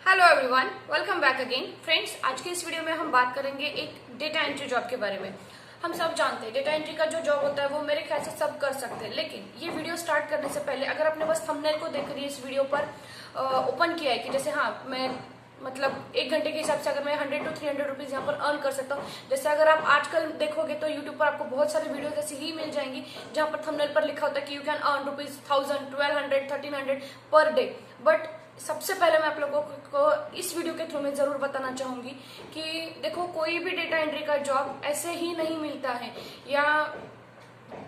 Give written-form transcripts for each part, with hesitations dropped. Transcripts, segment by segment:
Hello everyone, welcome back again friends. आज की इस वीडियो में हम बात करेंगे एक डेटा एंट्री जॉब के बारे में। हम सब जानते हैं डेटा एंट्री का जो जॉब होता है वो मेरे ख्याल से सब कर सकते हैं, लेकिन ये वीडियो स्टार्ट करने से पहले अगर आपने बस थंबनेल को देखकर इस वीडियो पर ओपन किया है कि जैसे मैं मतलब एक घंटे के हिसाब से अगर मैं 100 to 300 रुपीज यहाँ पर अर्न कर सकता हूँ। जैसे अगर आप आजकल देखोगे तो यूट्यूब पर आपको बहुत सारे वीडियो ऐसी ही मिल जाएंगी जहाँ पर थंबनेल पर लिखा होता है कि you can earn rupees 1000, 1200, 1300 per day. But सबसे पहले मैं आप लोगों को इस वीडियो के थ्रू में जरूर बताना चाहूंगी कि देखो, कोई भी डेटा एंट्री का जॉब ऐसे ही नहीं मिलता है, या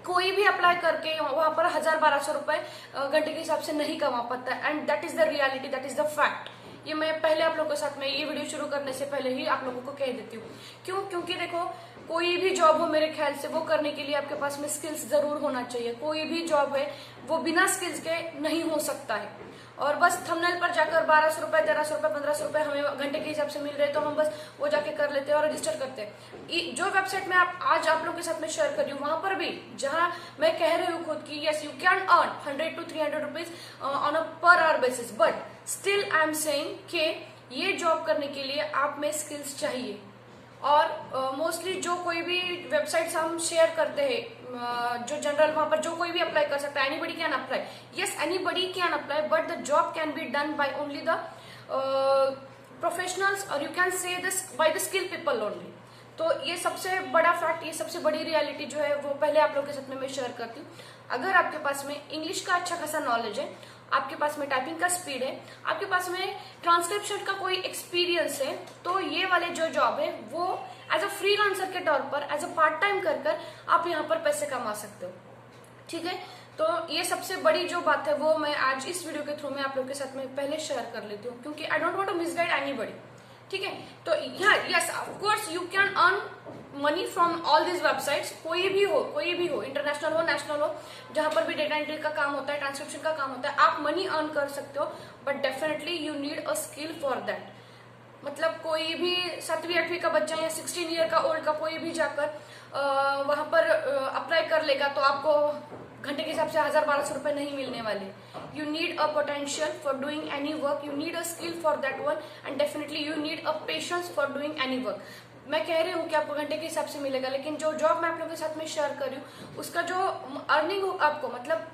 कोई भी अप्लाई करके वहां पर 1000-1200 रुपए घंटे के हिसाब से नहीं कमा पाता है। And that is the reality, that is the fact. ये मैं पहले आप लोगों के साथ में ये वीडियो शुरू करने से पहले ही आप लोगों को कह देती हूँ। क्यों? क्योंकि देखो, कोई भी जॉब हो मेरे ख्याल से वो करने के लिए आपके पास में स्किल्स जरूर होना चाहिए। कोई भी जॉब है वो बिना स्किल्स के नहीं हो सकता है। और बस थंबनेल पर जाकर 1200 रुपए, 1300 रुपए, 1500 रुपए हमें घंटे के हिसाब से मिल रहे हैं तो हम बस वो जाके कर लेते हैं और रजिस्टर करते हैं। जो वेबसाइट में आज आप लोगों के साथ में शेयर कर रही हूँ, वहां पर भी जहां मैं कह रही हूँ खुद की yes you can earn 100 to 300 rupees on a per hour basis, but still I am saying कि ये जॉब करने के लिए आप में स्किल्स चाहिए। और मोस्टली जो कोई भी वेबसाइट्स हम शेयर करते हैं, जो जनरल वहां पर जो कोई भी अप्लाई कर सकता है, anybody can apply, yes anybody can apply, but the job can be done by only the professionals, और you can say this by the skill people only. तो ये सबसे बड़ा फैक्ट, ये सबसे बड़ी रियलिटी जो है वो पहले आप लोगों के साथ में मैं शेयर करती हूँ। अगर आपके पास में इंग्लिश का अच्छा खासा नॉलेज है, आपके पास में टाइपिंग का स्पीड है, आपके पास में ट्रांसक्रिप्शन का कोई एक्सपीरियंस है, तो ये वाले जो जॉब है वो एज अ फ्रीलांसर के तौर पर, एज अ पार्ट टाइम कर आप यहाँ पर पैसे कमा सकते हो। ठीक है, तो ये सबसे बड़ी जो बात है वो मैं आज इस वीडियो के थ्रू में आप लोगों के साथ में पहले शेयर कर लेती हूँ, क्योंकि I don't want to misguide anybody. ठीक है, तो yes of course you can earn money from all this websites. कोई भी हो, इंटरनेशनल हो, नेशनल हो, जहां पर भी डेटा एंट्री का काम होता है, ट्रांसक्रिप्शन का काम होता है, आप मनी अर्न कर सकते हो, but definitely you need a skill for that. मतलब कोई भी 7वीं-8वीं का बच्चा या 16 ईयर का ओल्ड का कोई भी जाकर वहां पर अप्लाई कर लेगा तो आपको घंटे के हिसाब से 1000-1200 रुपए नहीं मिलने वाले। You need a potential for doing any work, you need a skill for that one, and definitely you need a patience for doing any work. मैं कह रही हूँ कि आपको घंटे के हिसाब से मिलेगा, लेकिन जो जॉब मैं आप लोगों के साथ में शेयर कर रही हूँ उसका जो अर्निंग हो आपको, मतलब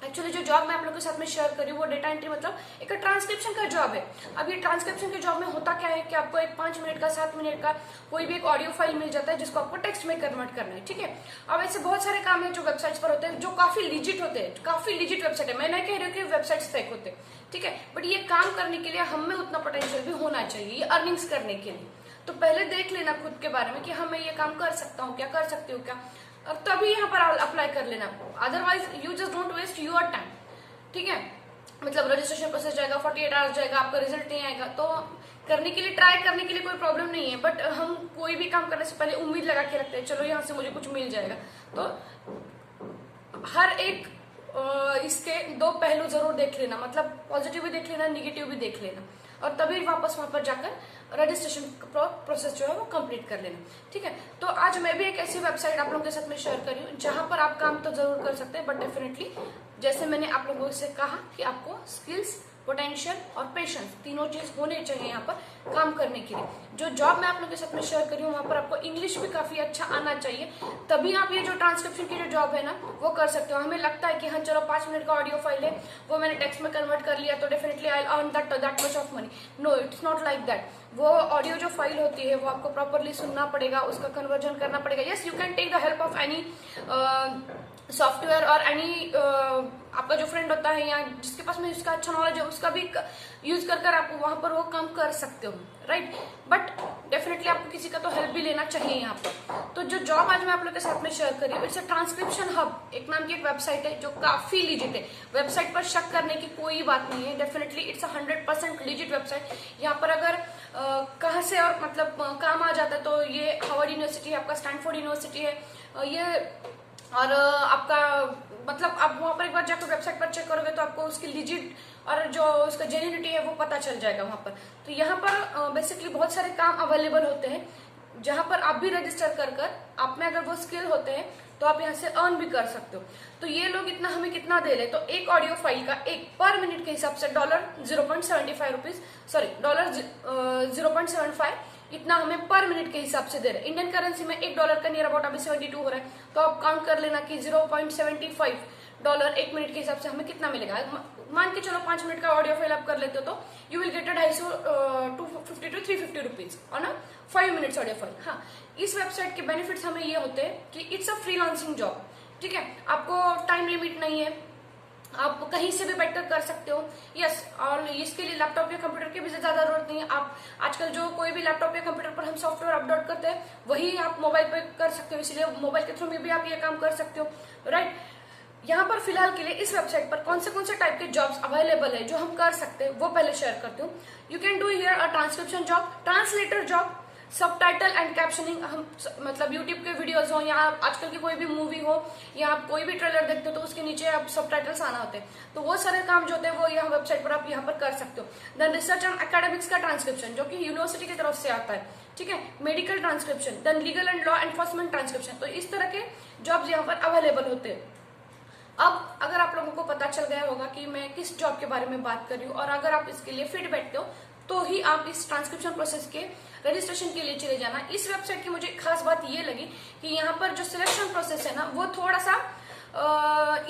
एक्चुअली जो जॉब मैं आप लोगों के साथ में शेयर कर रही हूँ वो डेटा एंट्री मतलब एक ट्रांसक्रिप्शन का जॉब है। अब ये ट्रांसक्रिप्शन के जॉब में होता क्या है कि आपको एक 5 मिनट का, 7 मिनट का कोई भी एक ऑडियो फाइल मिल जाता है जिसको आपको टेक्स्ट में कन्वर्ट करना है। ठीक है, अब ऐसे बहुत सारे काम है जो वेबसाइट्स पर होते हैं जो काफी लिजिट होते हैं, काफी लिजिट वेबसाइट है। मैं नहीं कह रही हूँ कि वेबसाइट्स फेक होते हैं, ठीक है, बट ये काम करने के लिए हम में उतना पोटेंशियल भी होना चाहिए, ये अर्निंग्स करने के लिए। तो पहले देख लेना खुद के बारे में कि हाँ मैं ये काम कर सकता हूँ क्या, कर सकती हूँ क्या, और तभी यहाँ पर अप्लाई कर लेना। Otherwise you just don't waste your time. ठीक है, मतलब रजिस्ट्रेशन प्रोसेस जाएगा, 48 आवर्स जाएगा, आपका रिजल्ट नहीं आएगा। तो करने के लिए, ट्राई करने के लिए कोई प्रॉब्लम नहीं है, बट हम कोई भी काम करने से पहले उम्मीद लगा के रखते हैं चलो यहाँ से मुझे कुछ मिल जाएगा। तो हर एक इसके दो पहलू जरूर देख लेना, मतलब पॉजिटिव भी देख लेना, निगेटिव भी देख लेना, और तभी वापस वहां पर जाकर रजिस्ट्रेशन प्रोसेस जो है वो कंप्लीट कर लेना। ठीक है, तो आज मैं भी एक ऐसी वेबसाइट आप लोगों के साथ में शेयर कर रही हूँ जहां पर आप काम तो जरूर कर सकते हैं, बट डेफिनेटली जैसे मैंने आप लोगों से कहा कि आपको स्किल्स, पोटेंशियल और पेशेंस तीनों चीज होने चाहिए यहाँ पर काम करने के लिए। जो जॉब मैं आप लोगों के साथ में शेयर कर रही हूँ वहां पर आपको इंग्लिश भी काफी अच्छा आना चाहिए, तभी आप ये जो ट्रांसक्रिप्शन की जो जॉब है ना वो कर सकते हो। हमें लगता है कि हाँ चलो 5 मिनट का ऑडियो फाइल है, वो मैंने टेक्स्ट में कन्वर्ट कर लिया तो definitely I earn that much of money. No, it's not like that. वो ऑडियो जो फाइल होती है वो आपको प्रॉपरली सुनना पड़ेगा, उसका कन्वर्जन करना पड़ेगा। Yes, you can take the help of any software और एनी आपका जो फ्रेंड होता है या जिसके पास में इसका अच्छा नॉलेज है उसका भी यूज कर आप वहां पर वो काम कर सकते हो, राइट। बट डेफिनेटली आपको किसी का तो हेल्प भी लेना चाहिए यहाँ पर। तो जो जॉब आज मैं आप लोग के साथ में शेयर कर रही हूँ, इट्स अ ट्रांसक्रिप्शन हब, एक नाम की एक वेबसाइट है जो काफी लिजिट है। वेबसाइट पर शक करने की कोई बात नहीं है, डेफिनेटली इट्स 100% लिजिट वेबसाइट। यहाँ पर अगर कहाँ से और मतलब काम आ जाता है तो ये हार्वर्ड यूनिवर्सिटी है, आपका स्टैनफोर्ड यूनिवर्सिटी है, ये और आपका मतलब आप वहां पर एक बार जाकर वेबसाइट पर चेक करोगे तो आपको उसकी लिजिट और जो उसका जेन्युइनिटी है वो पता चल जाएगा वहां पर। तो यहाँ पर बेसिकली बहुत सारे काम अवेलेबल होते हैं जहां पर आप भी रजिस्टर कर आप में अगर वो स्किल होते हैं तो आप यहाँ से अर्न भी कर सकते हो। तो ये लोग इतना हमें कितना दे रहे, तो एक ऑडियो फाइल का एक पर मिनट के हिसाब से $0.75 सॉरी $0.75 इतना हमें पर मिनट के हिसाब से दे रहे हैं। इंडियन करेंसी में $1 का नियर अबाउट अभी 72 हो रहा है, तो आप काउंट कर लेना कि $0.75 एक मिनट के हिसाब से हमें कितना मिलेगा। मान के चलो 5 मिनट का ऑडियो फाइल आप कर लेते हो तो you will get 250 to 350 rupees on a 5 minutes audio file. हाँ, इस वेबसाइट के बेनिफिट्स हमें ये होते हैं कि इट्स अ फ्रीलांसिंग जॉब, ठीक है, आपको टाइम लिमिट नहीं है, आप कहीं से भी बैठकर कर सकते हो। यस, और इसके लिए लैपटॉप या कंप्यूटर की भी ज्यादा जरूरत नहीं है। आप आजकल जो कोई भी लैपटॉप या कंप्यूटर पर हम सॉफ्टवेयर अपलोड करते हैं वही आप मोबाइल पे कर सकते हो, इसलिए मोबाइल के थ्रू में भी आप ये काम कर सकते हो, राइट। यहाँ पर फिलहाल के लिए इस वेबसाइट पर कौन से टाइप के जॉब्स अवेलेबल है जो हम कर सकते हैं वो पहले शेयर करती हूँ। You can do here a transcription job, translator job, subtitle and captioning. हम मतलब यूट्यूब के वीडियोस हो या आजकल की कोई भी मूवी हो या आप कोई भी ट्रेलर देखते हो तो उसके नीचे आप सबटाइटल्स आना होते हैं, तो वो सारे काम जो होते हैं वो यहाँ वेबसाइट पर आप यहाँ पर कर सकते हो। देन रिसर्च एंड एकेडमिक्स का ट्रांसक्रिप्शन जो कि यूनिवर्सिटी की तरफ से आता है, ठीक है, medical transcription, then legal and law enforcement transcription. तो इस तरह के जॉब्स यहाँ पर अवेलेबल होते हैं। अब अगर आप लोगों को पता चल गया होगा कि मैं किस जॉब के बारे में बात कर रही हूँ और अगर आप इसके लिए फिट बैठते हो तो ही आप इस ट्रांसक्रिप्शन प्रोसेस के रजिस्ट्रेशन के लिए चले जाना। इस वेबसाइट की मुझे खास बात ये लगी कि यहाँ पर जो सिलेक्शन प्रोसेस है ना वो थोड़ा सा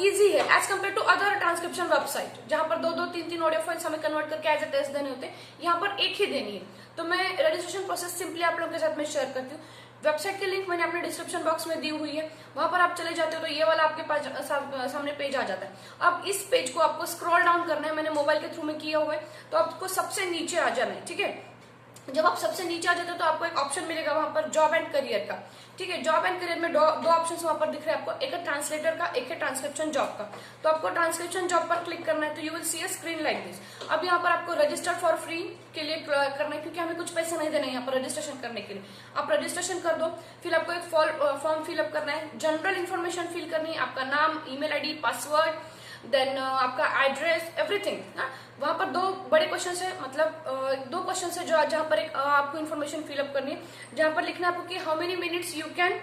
इजी है as compare to other transcription website जहां पर 2-3 ऑडियो फाइल्स हमें कन्वर्ट करके एज ए टेस्ट देने होते हैं, यहाँ पर एक ही देनी है। तो मैं रजिस्ट्रेशन प्रोसेस सिंपली आप लोगों के साथ में शेयर करती हूँ। वेबसाइट की लिंक मैंने अपने डिस्क्रिप्शन बॉक्स में दी हुई है, वहां पर आप चले जाते हो तो ये वाला आपके पास सामने पेज आ जाता है। अब इस पेज को आपको स्क्रॉल डाउन करना है, मैंने मोबाइल के थ्रू में किया हुआ है, तो आपको सबसे नीचे आ जाना है, ठीक है। जब आप सबसे नीचे आ जाते हो तो आपको एक ऑप्शन मिलेगा वहां पर जॉब एंड करियर का, ठीक है। जॉब एंड करियर में दो ऑप्शन वहां पर दिख रहे हैं आपको, एक है ट्रांसलेटर का, एक है ट्रांसक्रिप्शन जॉब का। तो आपको ट्रांसक्रिप्शन जॉब पर क्लिक करना है तो you will see a screen like this. अब यहाँ पर आपको रजिस्टर फॉर फ्री के लिए करना है क्योंकि हमें कुछ पैसे नहीं देने यहाँ पर रजिस्ट्रेशन करने के लिए। आप रजिस्ट्रेशन कर दो, फिर आपको एक फॉर्म फिलअप करना है, जनरल इन्फॉर्मेशन फिल करनी है, आपका नाम, ईमेल आईडी, पासवर्ड, देन आपका एड्रेस, एवरीथिंग। वहां पर 2 बड़े क्वेश्चन है, मतलब 2 क्वेश्चन है जहां पर एक आपको इन्फॉर्मेशन फिलअप करनी है, जहां पर लिखना है आपको कि how many minutes you can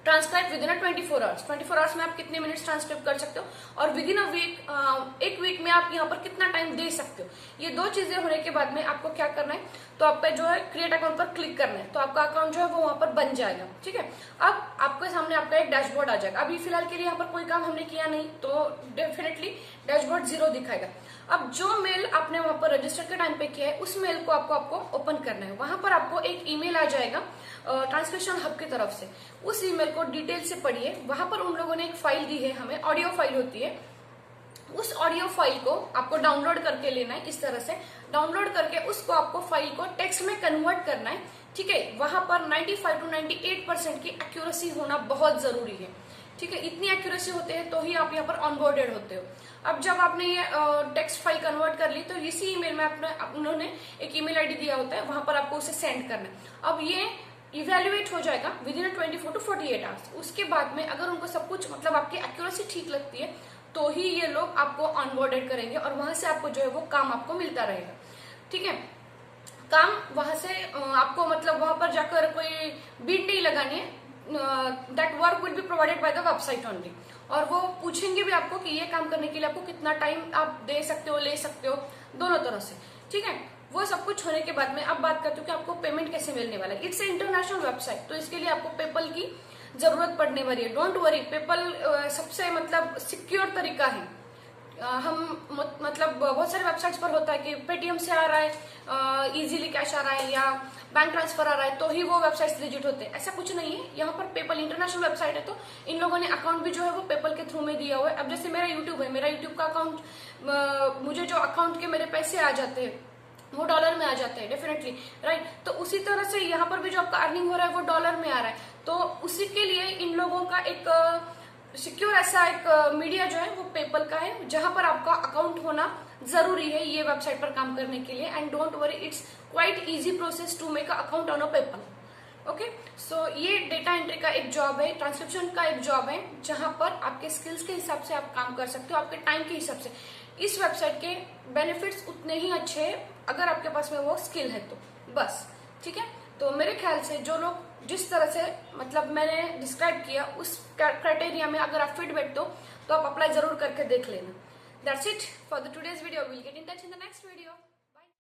transcribe with in 24 hours. 24 hours में आप कितने मिनट्स ट्रांसक्राइब कर सकते हो और विद इन अ वीक, एक वीक में आप यहाँ पर कितना टाइम दे सकते हो। ये 2 चीजें होने के बाद में आपको क्या करना है, तो आपका जो है क्रिएट अकाउंट पर क्लिक करना है, तो आपका अकाउंट जो है वो वहां पर बन जाएगा, ठीक है। अब आपके सामने आपका एक डैशबोर्ड आ जाएगा। अभी फिलहाल के लिए यहाँ पर कोई काम हमने किया नहीं तो डेफिनेटली डैशबोर्ड 0 दिखाएगा। अब जो मेल आपने वहां पर रजिस्टर के टाइम पे किया है उस मेल को आपको ओपन करना है। वहां पर आपको एक ईमेल आ जाएगा ट्रांसक्रिप्शन हब की तरफ से, उस ईमेल को डिटेल से पढ़िए। वहां पर उन लोगों ने एक फाइल दी है हमें, ऑडियो फाइल होती है, उस ऑडियो फाइल को आपको डाउनलोड करके लेना है। इस तरह से डाउनलोड करके उसको आपको फाइल को टेक्स्ट में कन्वर्ट करना है, ठीक है। वहां पर 95 to 98% की एक्यूरेसी होना बहुत जरूरी है, ठीक है। इतनी एक्यूरेसी होते हैं तो ही आप यहाँ पर ऑनबोर्डेड होते हो। अब जब आपने ये टेक्स्ट फाइल कन्वर्ट कर ली तो इसी ईमेल में उन्होंने एक ईमेल आईडी दिया होता है, वहां पर आपको उसे सेंड करना है। अब ये इवेल्युएट हो जाएगा विद इन 24 to 48 आवर्स। उसके बाद में अगर उनको सब कुछ मतलब आपकी एक्यूरेसी ठीक लगती है तो ही ये लोग आपको ऑनबोर्डेड करेंगे और वहां से आपको जो है वो काम आपको मिलता रहेगा, ठीक है। काम वहां से आपको मतलब वहां पर जाकर कोई बीट नहीं लगानी है, that work will be provided by the website only. और वो पूछेंगे भी आपको कि ये काम करने के लिए आपको कितना टाइम आप दे सकते हो, ले सकते हो, दोनों तरह से, ठीक है। वो सब कुछ होने के बाद में अब बात करते हो कि आपको पेमेंट कैसे मिलने वाला है। इट्स ए इंटरनेशनल वेबसाइट, तो इसके लिए आपको पेपल की जरूरत पड़ने वाली है। डोंट वरी, पेपल सबसे मतलब सिक्योर तरीका है। हम मतलब बहुत सारे वेबसाइट्स पर होता है कि पेटीएम से आ रहा है, इजीली कैश आ रहा है या बैंक ट्रांसफर आ रहा है तो ही वो वेबसाइट्स लिजिट होते हैं, ऐसा कुछ नहीं है। यहाँ पर पेपल इंटरनेशनल वेबसाइट है तो इन लोगों ने अकाउंट भी जो है वो पेपल के थ्रू में दिया हुआ है। अब जैसे मेरा यूट्यूब है, मेरा यूट्यूब का अकाउंट, मुझे जो अकाउंट के मेरे पैसे आ जाते हैं वो डॉलर में आ जाते हैं डेफिनेटली, राइट। तो उसी तरह से यहाँ पर भी जो आपका अर्निंग हो रहा है वो डॉलर में आ रहा है, तो उसी के लिए इन लोगों का एक सिक्योर ऐसा एक मीडिया जो है वो पेपल का है, जहां पर आपका अकाउंट होना जरूरी है ये वेबसाइट पर काम करने के लिए। And don't worry, it's quite easy process to make a account on a PayPal. Okay, so ये डेटा एंट्री का एक जॉब है, ट्रांसक्रिप्शन का एक जॉब है, जहां पर आपके स्किल्स के हिसाब से आप काम कर सकते हो, आपके टाइम के हिसाब से। इस वेबसाइट के बेनिफिट्स उतने ही अच्छे हैं अगर आपके पास में वो स्किल है तो बस, ठीक है। तो मेरे ख्याल से जो लोग जिस तरह से मतलब मैंने डिस्क्राइब किया उस क्राइटेरिया में अगर आप फिट बैठते हो तो आप अप्लाई जरूर करके देख लेना। That's it for the today's video. Will get in touch in the next video.